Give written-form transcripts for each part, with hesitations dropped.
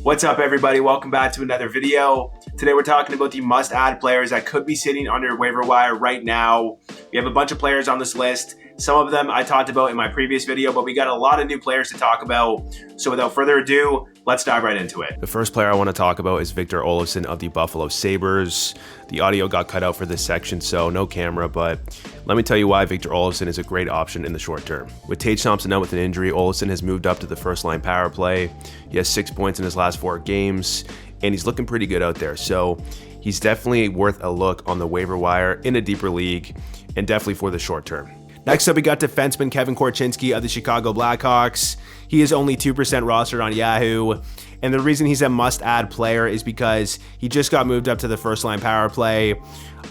What's up, everybody? Welcome back to another video. Today we're talking about the must-add players that could be sitting on your waiver wire right now. We have a bunch of players on this list. Some of them I talked about in my previous video, but we got a lot of new players to talk about. So without further ado, let's dive right into it. The first player I want to talk about is Victor Olofsson of the Buffalo Sabres. The audio got cut out for this section, so no camera, but let me tell you why Victor Olofsson is a great option in the short term. With Tage Thompson out with an injury, Olofsson has moved up to the first line power play. He has 6 points in his last 4 games, and he's looking pretty good out there. So he's definitely worth a look on the waiver wire in a deeper league, and definitely for the short term. Next up, we got defenseman Kevin Korchinski of the Chicago Blackhawks. He is only 2% rostered on Yahoo, and the reason he's a must-add player is because he just got moved up to the first-line power play.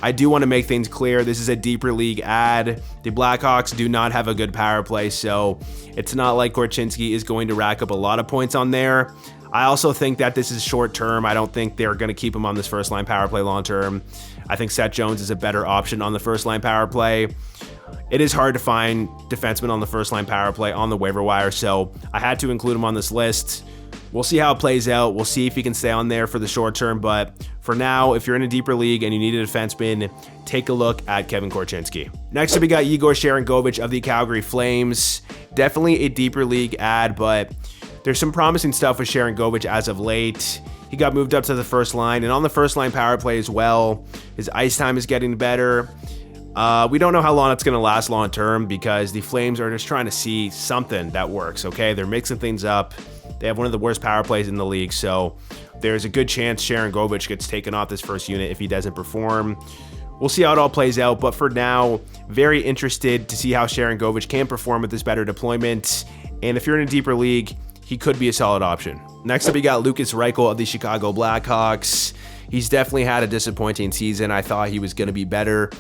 I do want to make things clear, this is a deeper league ad. The Blackhawks do not have a good power play, so it's not like Korchinski is going to rack up a lot of points on there. I also think that this is short-term. I don't think they're going to keep him on this first-line power play long-term. I think Seth Jones is a better option on the first-line power play. It is hard to find defensemen on the first-line power play on the waiver wire, so I had to include him on this list. We'll see how it plays out. We'll see if he can stay on there for the short term, but for now, if you're in a deeper league and you need a defenseman, take a look at Kevin Korchinski. Next up, we got Igor Sharangovich of the Calgary Flames. Definitely a deeper league ad, but there's some promising stuff with Sharangovich as of late. He got moved up to the first line, and on the first-line power play as well. His ice time is getting better. We don't know how long it's going to last long term because the Flames are just trying to see something that works, okay? They're mixing things up. They have one of the worst power plays in the league, so there's a good chance Sharangovich gets taken off this first unit if he doesn't perform. We'll see how it all plays out, but for now, very interested to see how Sharangovich can perform with this better deployment, and if you're in a deeper league, he could be a solid option. Next up, we got Reichel of the Chicago Blackhawks. He's definitely had a disappointing season. I thought he was going to be better,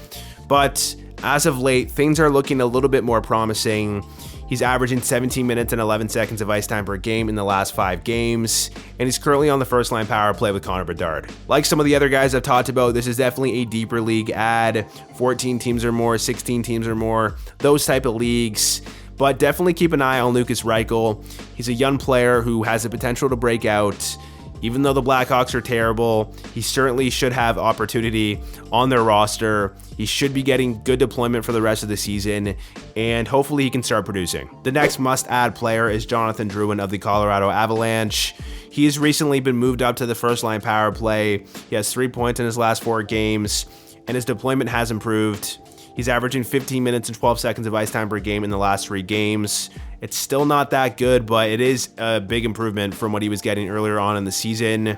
but as of late, things are looking a little bit more promising. He's averaging 17 minutes and 11 seconds of ice time per game in the last 5 games, and he's currently on the first-line power play with Connor Bedard. Like some of the other guys I've talked about, this is definitely a deeper league ad, 14 teams or more, 16 teams or more, those type of leagues. But definitely keep an eye on Reichel. He's a young player who has the potential to break out. Even though the Blackhawks are terrible, he certainly should have opportunity on their roster. He should be getting good deployment for the rest of the season, and hopefully he can start producing. The next must-add player is Jonathan Drouin of the Colorado Avalanche. He has recently been moved up to the first-line power play. He has 3 points in his last 4 games, and his deployment has improved. He's averaging 15 minutes and 12 seconds of ice time per game in the last 3 games. It's still not that good, but it is a big improvement from what he was getting earlier on in the season.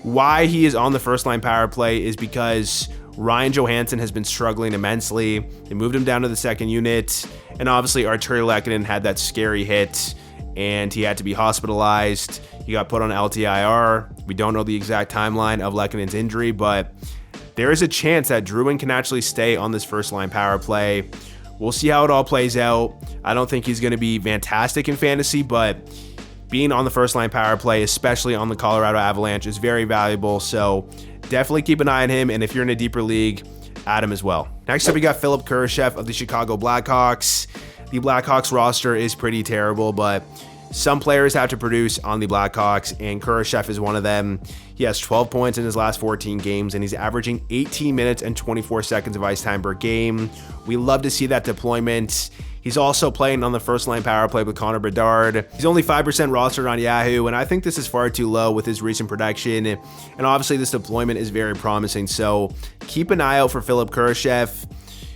Why he is on the first-line power play is because Ryan Johansson has been struggling immensely. They moved him down to the second unit, and obviously Artturi Lehkonen had that scary hit, and he had to be hospitalized. He got put on LTIR. We don't know the exact timeline of Lehkonen's injury, but there is a chance that Drouin can actually stay on this first-line power play. We'll see how it all plays out. I don't think he's going to be fantastic in fantasy, but being on the first-line power play, especially on the Colorado Avalanche, is very valuable. So definitely keep an eye on him, and if you're in a deeper league, add him as well. Next up, we got Philip Kurashev of the Chicago Blackhawks. The Blackhawks roster is pretty terrible, but some players have to produce on the Blackhawks, and Kurashev is one of them. He has 12 points in his last 14 games, and he's averaging 18 minutes and 24 seconds of ice time per game. We love to see that deployment. He's also playing on the first-line power play with Connor Bedard. He's only 5% rostered on Yahoo, and I think this is far too low with his recent production, and obviously this deployment is very promising, so keep an eye out for Philip Kurashev.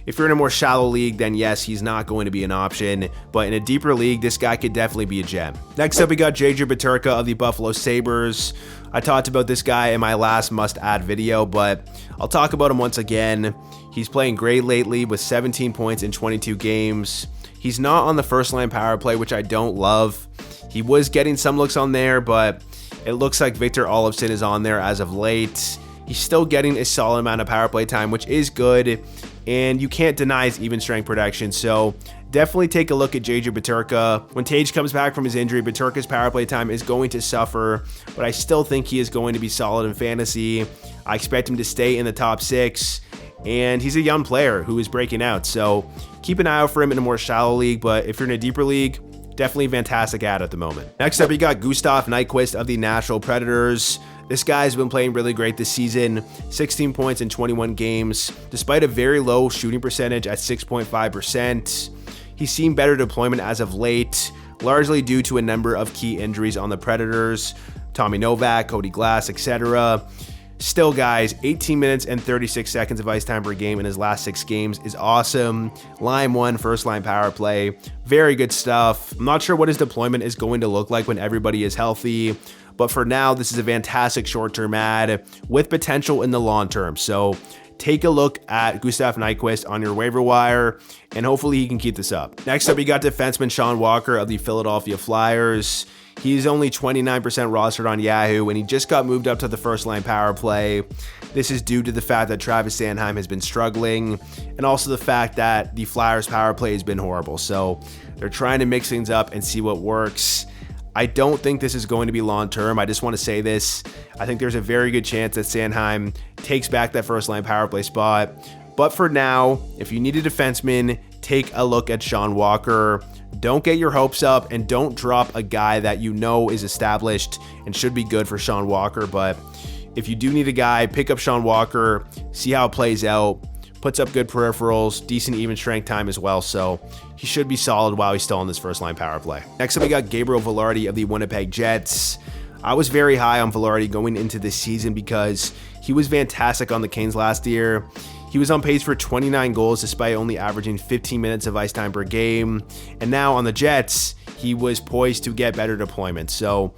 If you're in a more shallow league, then yes, he's not going to be an option, but in a deeper league, this guy could definitely be a gem. Next up, we got Peterka of the Buffalo Sabres. I talked about this guy in my last must-add video, but I'll talk about him once again. He's playing great lately with 17 points in 22 games. He's not on the first-line power play, which I don't love. He was getting some looks on there, but it looks like Victor Olofsson is on there as of late. He's still getting a solid amount of power play time, which is good, and you can't deny his even strength production, so definitely take a look at Peterka. When Tage comes back from his injury, Peterka's power play time is going to suffer, but I still think he is going to be solid in fantasy. I expect him to stay in the top 6, and he's a young player who is breaking out, so keep an eye out for him in a more shallow league, but if you're in a deeper league, definitely a fantastic ad at the moment. Next up, you got Gustav Nyquist of the Nashville Predators. This guy's been playing really great this season, 16 points in 21 games, despite a very low shooting percentage at 6.5%. He's seen better deployment as of late, largely due to a number of key injuries on the Predators, Tommy Novak, Cody Glass, etc. Still, guys, 18 minutes and 36 seconds of ice time per game in his last 6 games is awesome. Line 1, first line power play, very good stuff. I'm not sure what his deployment is going to look like when everybody is healthy, but for now, this is a fantastic short-term ad with potential in the long term. So take a look at Gustav Nyquist on your waiver wire, and hopefully he can keep this up. Next up, we got defenseman Sean Walker of the Philadelphia Flyers. He's only 29% rostered on Yahoo, and he just got moved up to the first line power play. This is due to the fact that Travis Sanheim has been struggling, and also the fact that the Flyers power play has been horrible. So they're trying to mix things up and see what works. I don't think this is going to be long term. I just want to say this. I think there's a very good chance that Sanheim takes back that first line power play spot. But for now, if you need a defenseman, take a look at Sean Walker. Don't get your hopes up and don't drop a guy that you know is established and should be good for Sean Walker. But if you do need a guy, pick up Sean Walker, see how it plays out. Puts up good peripherals, decent even strength time as well, so he should be solid while he's still on this first line power play. Next up, we got Gabriel Vilardi of the Winnipeg Jets. I was very high on Vilardi going into this season because he was fantastic on the Canes last year. He was on pace for 29 goals despite only averaging 15 minutes of ice time per game. And now on the Jets, he was poised to get better deployment. So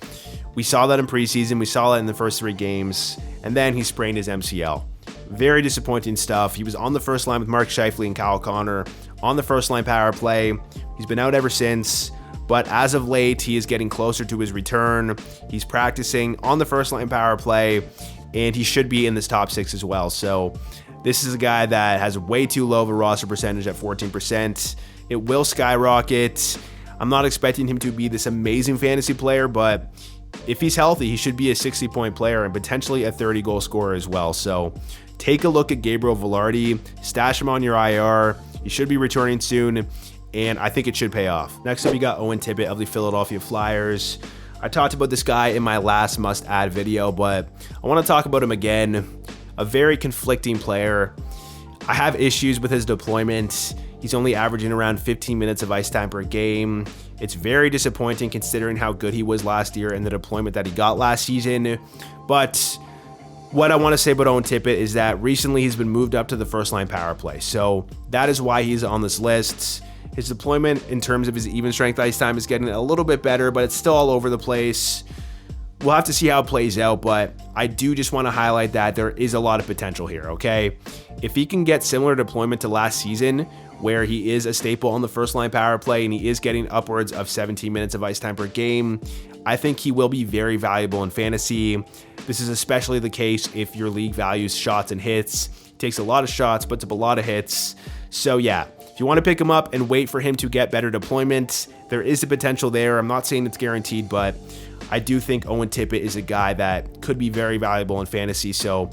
we saw that in preseason, we saw that in the first 3 games, and then he sprained his MCL. Very disappointing stuff. He was on the first line with Mark Scheifele and Kyle Connor on the first line power play. He's been out ever since, but as of late, he is getting closer to his return. He's practicing on the first line power play, and he should be in this top 6 as well. So this is a guy that has way too low of a roster percentage at 14%. It will skyrocket. I'm not expecting him to be this amazing fantasy player, but if he's healthy, he should be a 60-point player and potentially a 30-goal scorer as well. So take a look at Gabriel Vilardi, stash him on your IR. He should be returning soon, and I think it should pay off. Next up, you got Owen Tippett of the Philadelphia Flyers. I talked about this guy in my last must-add video, but I want to talk about him again. A very conflicting player. I have issues with his deployment. He's only averaging around 15 minutes of ice time per game. It's very disappointing considering how good he was last year and the deployment that he got last season. But what I want to say about Owen Tippett is that recently he's been moved up to the first line power play. So that is why he's on this list. His deployment in terms of his even strength ice time is getting a little bit better, but it's still all over the place. We'll have to see how it plays out, but I do just want to highlight that there is a lot of potential here, okay? If he can get similar deployment to last season, where he is a staple on the first line power play and he is getting upwards of 17 minutes of ice time per game, I think he will be very valuable in fantasy. This is especially the case if your league values shots and hits. He takes a lot of shots, puts up a lot of hits. So yeah, if you want to pick him up and wait for him to get better deployment, there is the potential there. I'm not saying it's guaranteed, but I do think Owen Tippett is a guy that could be very valuable in fantasy, so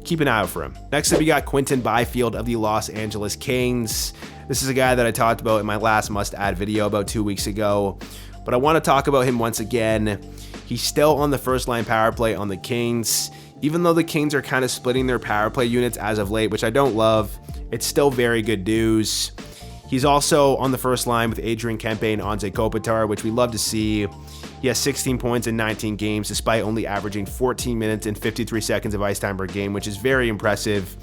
keep an eye out for him. Next up, we got Quinton Byfield of the Los Angeles Kings. This is a guy that I talked about in my last must-add video about 2 weeks ago, but I want to talk about him once again. He's still on the first-line power play on the Kings. Even though the Kings are kind of splitting their power play units as of late, which I don't love, it's still very good news. He's also on the first line with Adrian Kempe and Anze Kopitar, which we love to see. He has 16 points in 19 games, despite only averaging 14 minutes and 53 seconds of ice time per game, which is very impressive.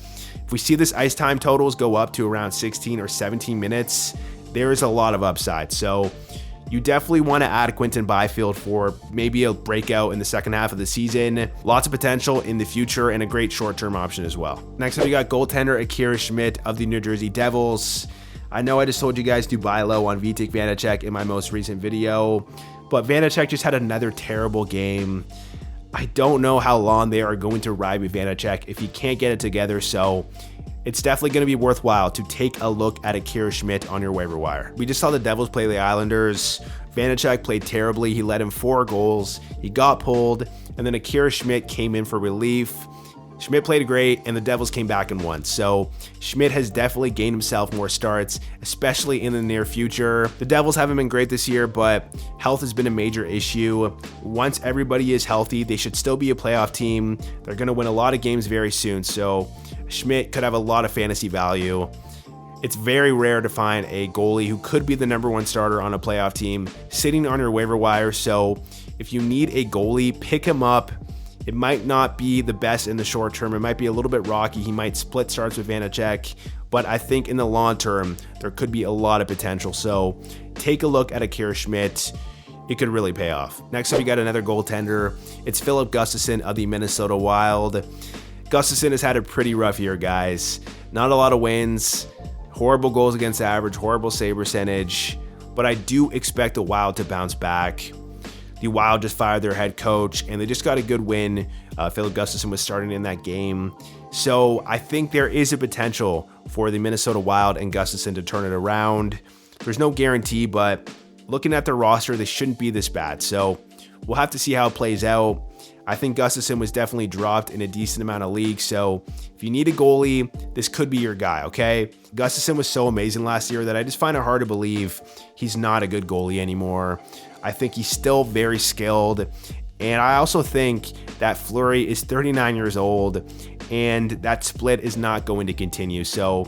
If we see this ice time totals go up to around 16 or 17 minutes, there is a lot of upside. So you definitely want to add Quinton Byfield for maybe a breakout in the second half of the season. Lots of potential in the future and a great short-term option as well. Next up, we got goaltender Akira Schmid of the New Jersey Devils. I know I just told you guys to buy low on Vitek Vanacek in my most recent video, but Vanacek just had another terrible game. I don't know how long they are going to ride with Vanacek if he can't get it together, so it's definitely going to be worthwhile to take a look at Akira Schmid on your waiver wire. We just saw the Devils play the Islanders. Vanacek played terribly. He led him 4 goals. He got pulled, and then Akira Schmid came in for relief. Schmid played great, and the Devils came back and won. So Schmid has definitely gained himself more starts, especially in the near future. The Devils haven't been great this year, but health has been a major issue. Once everybody is healthy, they should still be a playoff team. They're going to win a lot of games very soon, so Schmid could have a lot of fantasy value. It's very rare to find a goalie who could be the #1 starter on a playoff team sitting on your waiver wire, so if you need a goalie, pick him up. It might not be the best in the short term. It might be a little bit rocky. He might split starts with Vanacek, but I think in the long term, there could be a lot of potential. So take a look at Akira Schmid. It could really pay off. Next up, you got another goaltender. It's Filip Gustavsson of the Minnesota Wild. Gustavsson has had a pretty rough year, guys. Not a lot of wins, horrible goals against average, horrible save percentage, but I do expect the Wild to bounce back. The Wild just fired their head coach, and they just got a good win. Filip Gustavsson was starting in that game. So I think there is a potential for the Minnesota Wild and Gustavsson to turn it around. There's no guarantee, but looking at their roster, they shouldn't be this bad. So we'll have to see how it plays out. I think Gustavsson was definitely dropped in a decent amount of leagues. So if you need a goalie, this could be your guy, okay? Gustavsson was so amazing last year that I just find it hard to believe he's not a good goalie anymore. I think he's still very skilled. And I also think that Fleury is 39 years old and that split is not going to continue. So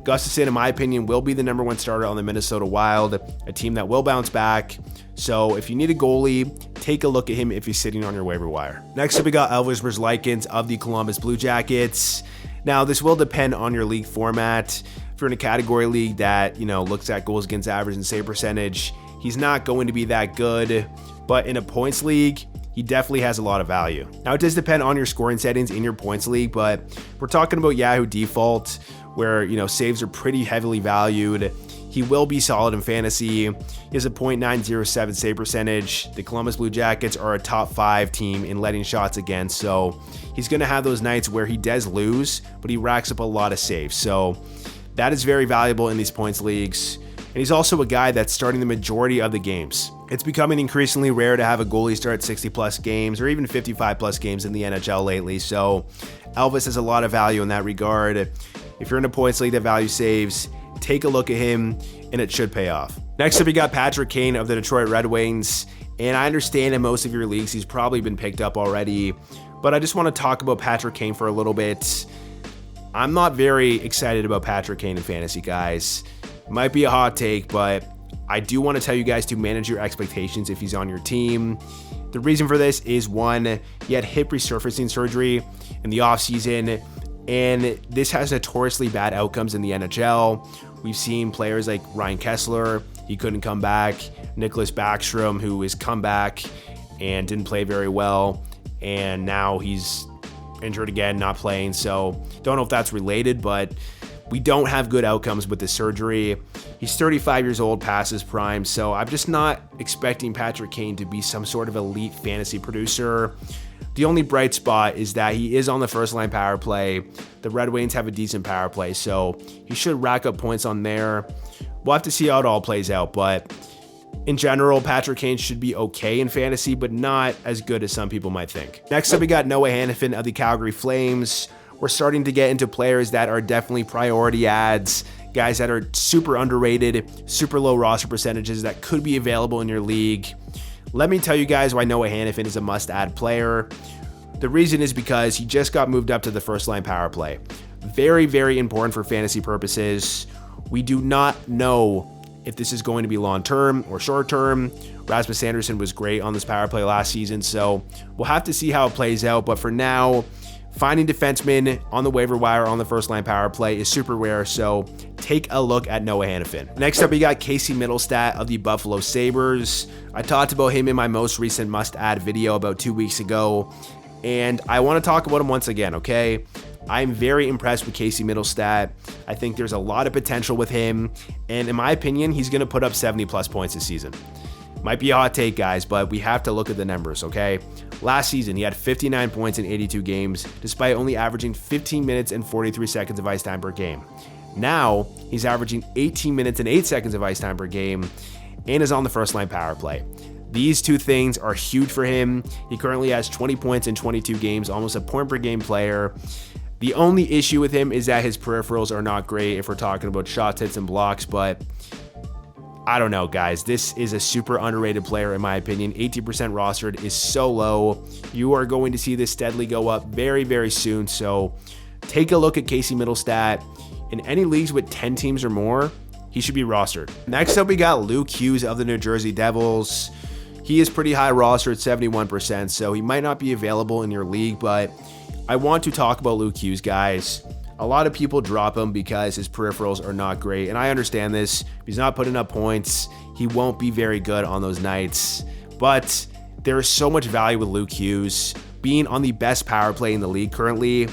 Gustavsson, in my opinion, will be the #1 starter on the Minnesota Wild, a team that will bounce back. So if you need a goalie, take a look at him if he's sitting on your waiver wire. Next up, we got Merzlikins of the Columbus Blue Jackets. Now, this will depend on your league format. If you're in a category league that, looks at goals against average and save percentage, he's not going to be that good. But in a points league, he definitely has a lot of value. Now, it does depend on your scoring settings in your points league, but we're talking about Yahoo default, where, saves are pretty heavily valued. He will be solid in fantasy. He has a .907 save percentage. The Columbus Blue Jackets are a top 5 team in letting shots against, so he's going to have those nights where he does lose, but he racks up a lot of saves. So that is very valuable in these points leagues. And he's also a guy that's starting the majority of the games. It's becoming increasingly rare to have a goalie start 60-plus games or even 55-plus games in the NHL lately, so Elvis has a lot of value in that regard. If you're in a points league that value saves, take a look at him, and it should pay off. Next up, you got Patrick Kane of the Detroit Red Wings, and I understand in most of your leagues he's probably been picked up already, but I just want to talk about Patrick Kane for a little bit. I'm not very excited about Patrick Kane in fantasy, guys. It might be a hot take, but I do want to tell you guys to manage your expectations if he's on your team. The reason for this is, one, he had hip resurfacing surgery in the offseason, and this has notoriously bad outcomes in the NHL. We've seen players like Ryan Kessler, he couldn't come back. Nicholas Backstrom, who has come back and didn't play very well, and now he's injured again, not playing. So don't know if that's related, but we don't have good outcomes with the surgery. He's 35 years old, past his prime, so I'm just not expecting Patrick Kane to be some sort of elite fantasy producer. The only bright spot is that he is on the first-line power play. The Red Wings have a decent power play, so he should rack up points on there. We'll have to see how it all plays out, but in general, Patrick Kane should be okay in fantasy, but not as good as some people might think. Next up, we got Noah Hanifin of the Calgary Flames. We're starting to get into players that are definitely priority ads, guys that are super underrated, super low roster percentages that could be available in your league. Let me tell you guys why Noah Hanifin is a must-add player. The reason is because he just got moved up to the first-line power play. Very, very important for fantasy purposes. We do not know if this is going to be long-term or short-term. Rasmus Andersson was great on this power play last season, so we'll have to see how it plays out. But for now, finding defensemen on the waiver wire on the first-line power play is super rare, so take a look at Noah Hanifin. Next up, we got Casey Mittelstadt of the Buffalo Sabres. I talked about him in my most recent must-add video about 2 weeks ago, and I want to talk about him once again, okay? I'm very impressed with Casey Mittelstadt. I think there's a lot of potential with him, and in my opinion, he's going to put up 70-plus points this season. Might be a hot take, guys, but we have to look at the numbers, okay? Last season, he had 59 points in 82 games, despite only averaging 15 minutes and 43 seconds of ice time per game. Now, he's averaging 18 minutes and 8 seconds of ice time per game, and is on the first-line power play. These two things are huge for him. He currently has 20 points in 22 games, almost a point per game player. The only issue with him is that his peripherals are not great if we're talking about shots, hits, and blocks, but I don't know, guys. This is a super underrated player, in my opinion. 18% rostered is so low. You are going to see this steadily go up very, very soon, so take a look at Casey Mittelstadt. In any leagues with 10 teams or more, he should be rostered. Next up, we got Luke Hughes of the New Jersey Devils. He is pretty high roster at 71%, so he might not be available in your league, but I want to talk about Luke Hughes, guys. A lot of people drop him because his peripherals are not great, and I understand this. If he's not putting up points, he won't be very good on those nights, but there is so much value with Luke Hughes being on the best power play in the league currently,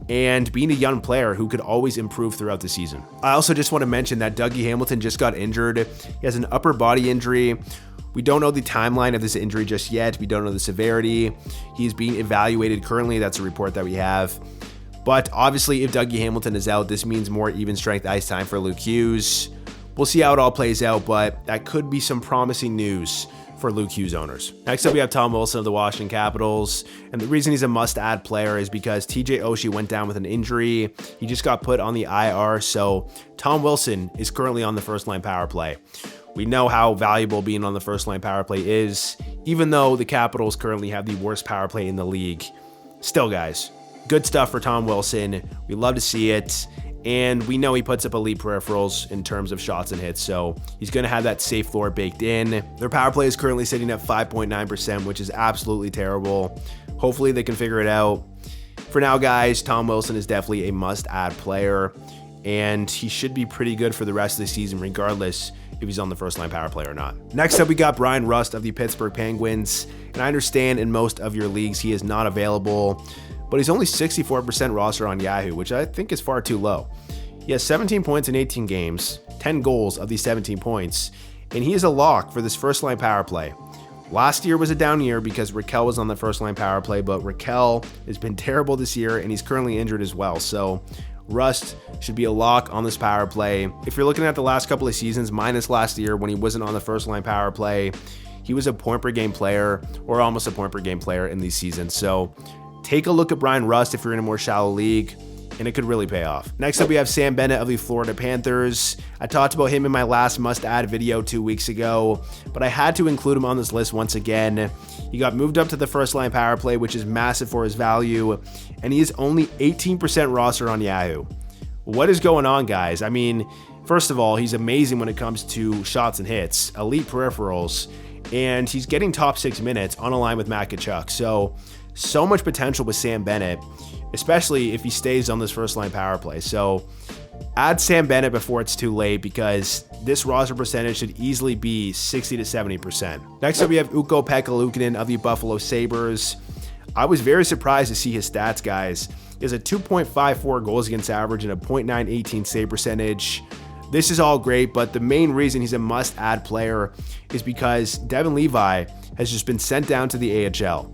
and being a young player who could always improve throughout the season. I also just want to mention that Dougie Hamilton just got injured. He has an upper body injury. We don't know the timeline of this injury just yet. We don't know the severity. He's being evaluated currently. That's a report that we have. But obviously, if Dougie Hamilton is out, this means more even strength ice time for Luke Hughes. We'll see how it all plays out, but that could be some promising news for Luke Hughes owners. Next up, we have Tom Wilson of the Washington Capitals. And the reason he's a must-add player is because TJ Oshie went down with an injury. He just got put on the IR, so Tom Wilson is currently on the first-line power play. We know how valuable being on the first-line power play is, even though the Capitals currently have the worst power play in the league. Still, guys, good stuff for Tom Wilson. We love to see it, and we know he puts up elite peripherals in terms of shots and hits, so he's going to have that safe floor baked in. Their power play is currently sitting at 5.9%, which is absolutely terrible. Hopefully they can figure it out. For now, guys, Tom Wilson is definitely a must-add player, and he should be pretty good for the rest of the season regardless if he's on the first line power play or not. Next up, we got Brian Rust of the Pittsburgh Penguins, and I understand in most of your leagues he is not available, but he's only 64% roster on Yahoo, which I think is far too low. He has 17 points in 18 games, 10 goals of these 17 points, and he is a lock for this first line power play. Last year was a down year because Reichel was on the first line power play, but Reichel has been terrible this year and he's currently injured as well. So Rust should be a lock on this power play. If you're looking at the last couple of seasons, minus last year when he wasn't on the first line power play, he was a point per game player or almost a point per game player in these seasons. So take a look at Brian Rust if you're in a more shallow league, and it could really pay off. Next up, we have Sam Bennett of the Florida Panthers. I talked about him in my last must-add video 2 weeks ago, but I had to include him on this list once again. He got moved up to the first-line power play, which is massive for his value, and he is only 18% roster on Yahoo. What is going on, guys? I mean, first of all, he's amazing when it comes to shots and hits, elite peripherals, and he's getting top 6 minutes on a line with Matt Tkachuk. So much potential with Sam Bennett, especially if he stays on this first line power play. So add Sam Bennett before it's too late because this roster percentage should easily be 60 to 70%. Next up, we have Ukko-Pekka Luukkonen of the Buffalo Sabres. I was very surprised to see his stats, guys. He has a 2.54 goals against average and a .918 save percentage. This is all great, but the main reason he's a must-add player is because Devon Levi has just been sent down to the AHL.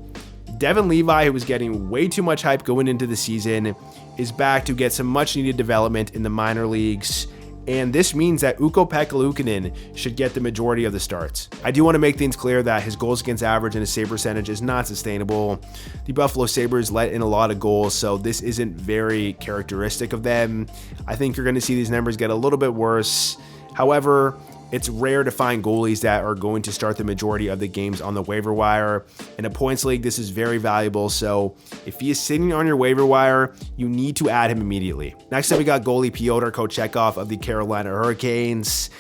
Devon Levi, who was getting way too much hype going into the season, is back to get some much-needed development in the minor leagues, and this means that Ukko-Pekka Luukkonen should get the majority of the starts. I do want to make things clear that his goals against average and his save percentage is not sustainable. The Buffalo Sabres let in a lot of goals, so this isn't very characteristic of them. I think you're going to see these numbers get a little bit worse. However, it's rare to find goalies that are going to start the majority of the games on the waiver wire. In a points league, this is very valuable, so if he is sitting on your waiver wire, you need to add him immediately. Next up, we got goalie Pyotr Kochetkov of the Carolina Hurricanes.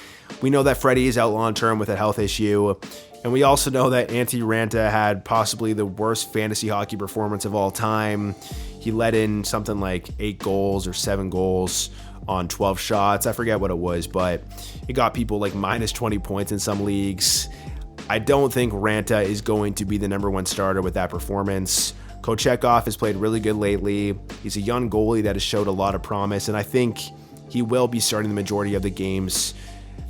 We know that Freddie is out long-term with a health issue, and we also know that Antti Ranta had possibly the worst fantasy hockey performance of all time. He let in something like 8 goals or 7 goals on 12 shots. I forget what it was, but it got people like minus 20 points in some leagues. I don't think Ranta is going to be the #1 starter with that performance. Kochetkov has played really good lately. He's a young goalie that has showed a lot of promise, and I think he will be starting the majority of the games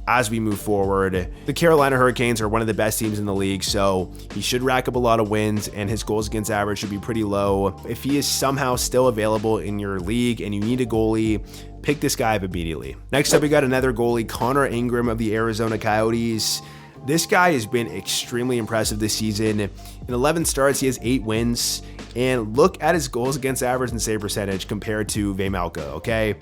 as we move forward. The Carolina Hurricanes are one of the best teams in the league, so he should rack up a lot of wins, and his goals against average should be pretty low. If he is somehow still available in your league and you need a goalie, pick this guy up immediately. Next up, we got another goalie, Connor Ingram of the Arizona Coyotes. This guy has been extremely impressive this season. In 11 starts, he has 8 wins. And look at his goals against average and save percentage compared to Vejmelka, okay?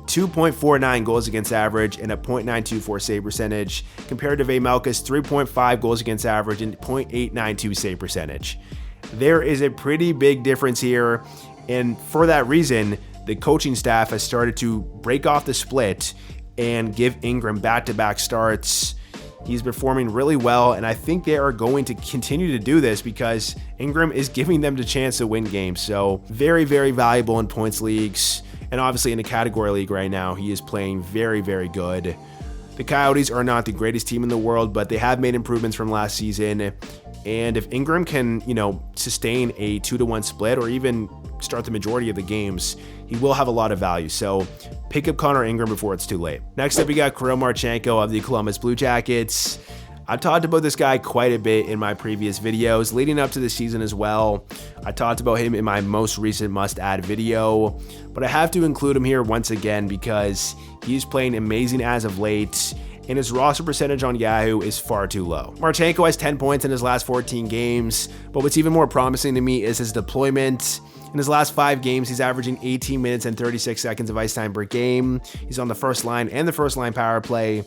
2.49 goals against average and a .924 save percentage compared to Vejmelka's 3.5 goals against average and .892 save percentage. There is a pretty big difference here, and for that reason, the coaching staff has started to break off the split and give Ingram back-to-back starts. He's performing really well, and I think they are going to continue to do this because Ingram is giving them the chance to win games. So very, very valuable in points leagues, and obviously in the category league right now, he is playing very, very good. The Coyotes are not the greatest team in the world, but they have made improvements from last season. And if Ingram can, sustain a 2-to-1 split or even start the majority of the games, he will have a lot of value. So pick up Connor Ingram before it's too late. Next up, we got Marchenko of the Columbus Blue Jackets. I talked about this guy quite a bit in my previous videos leading up to the season as well. I talked about him in my most recent must-add video, but I have to include him here once again because he's playing amazing as of late, and his roster percentage on Yahoo is far too low. Marchenko has 10 points in his last 14 games, but what's even more promising to me is his deployment. In his last 5 games, he's averaging 18 minutes and 36 seconds of ice time per game. He's on the first line and the first line power play,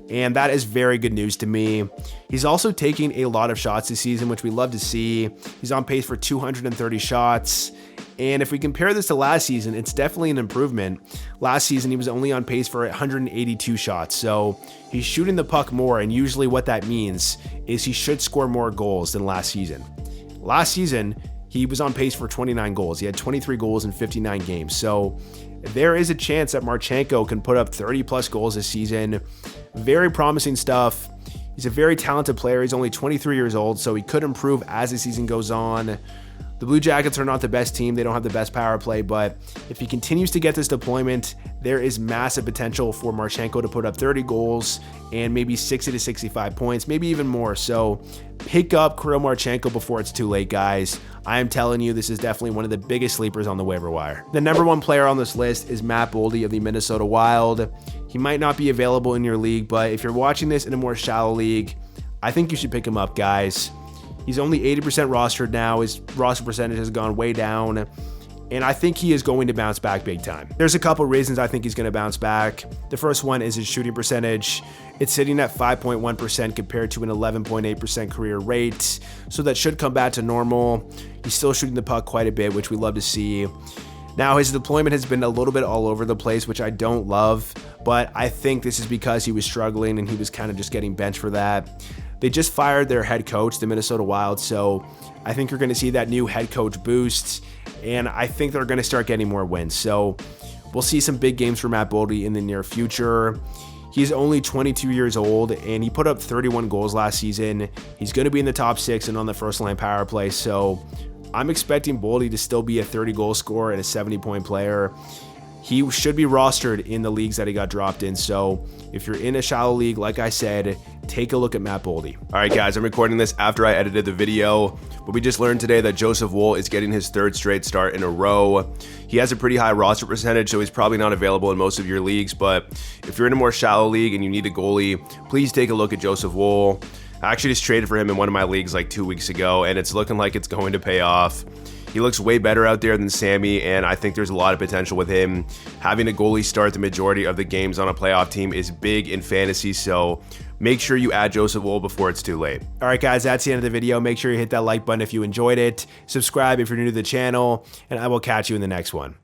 and that is very good news to me. He's also taking a lot of shots this season, which we love to see. He's on pace for 230 shots. And if we compare this to last season, it's definitely an improvement. Last season, he was only on pace for 182 shots. So he's shooting the puck more. And usually what that means is he should score more goals than last season. Last season, he was on pace for 29 goals. He had 23 goals in 59 games. So there is a chance that Marchenko can put up 30 plus goals this season. Very promising stuff. He's a very talented player. He's only 23 years old, so he could improve as the season goes on. The Blue Jackets are not the best team. They don't have the best power play, but if he continues to get this deployment, there is massive potential for Marchenko to put up 30 goals and maybe 60 to 65 points, maybe even more. So pick up Marchenko before it's too late, guys. I am telling you, this is definitely one of the biggest sleepers on the waiver wire. The number 1 player on this list is Matt Boldy of the Minnesota Wild. He might not be available in your league, but if you're watching this in a more shallow league, I think you should pick him up, guys. He's only 80% rostered now. His roster percentage has gone way down, and I think he is going to bounce back big time. There's a couple reasons I think he's going to bounce back. The first one is his shooting percentage. It's sitting at 5.1% compared to an 11.8% career rate, so that should come back to normal. He's still shooting the puck quite a bit, which we love to see. Now, his deployment has been a little bit all over the place, which I don't love, but I think this is because he was struggling and he was kind of just getting benched for that. They just fired their head coach, the Minnesota Wild, so I think you're going to see that new head coach boost, and I think they're going to start getting more wins. So we'll see some big games for Matt Boldy in the near future. He's only 22 years old, and he put up 31 goals last season. He's going to be in the top 6 and on the first line power play, so I'm expecting Boldy to still be a 30-goal scorer and a 70-point player. He should be rostered in the leagues that he got dropped in. So if you're in a shallow league, like I said, take a look at Matt Boldy. All right, guys, I'm recording this after I edited the video, but we just learned today that Joseph Woll is getting his 3rd straight start in a row. He has a pretty high roster percentage, so he's probably not available in most of your leagues, but if you're in a more shallow league and you need a goalie, please take a look at Joseph Woll. I actually just traded for him in one of my leagues like 2 weeks ago, and it's looking like it's going to pay off. He looks way better out there than Sammy, and I think there's a lot of potential with him. Having a goalie start the majority of the games on a playoff team is big in fantasy, so make sure you add Joseph Woll before it's too late. All right, guys, that's the end of the video. Make sure you hit that like button if you enjoyed it. Subscribe if you're new to the channel, and I will catch you in the next one.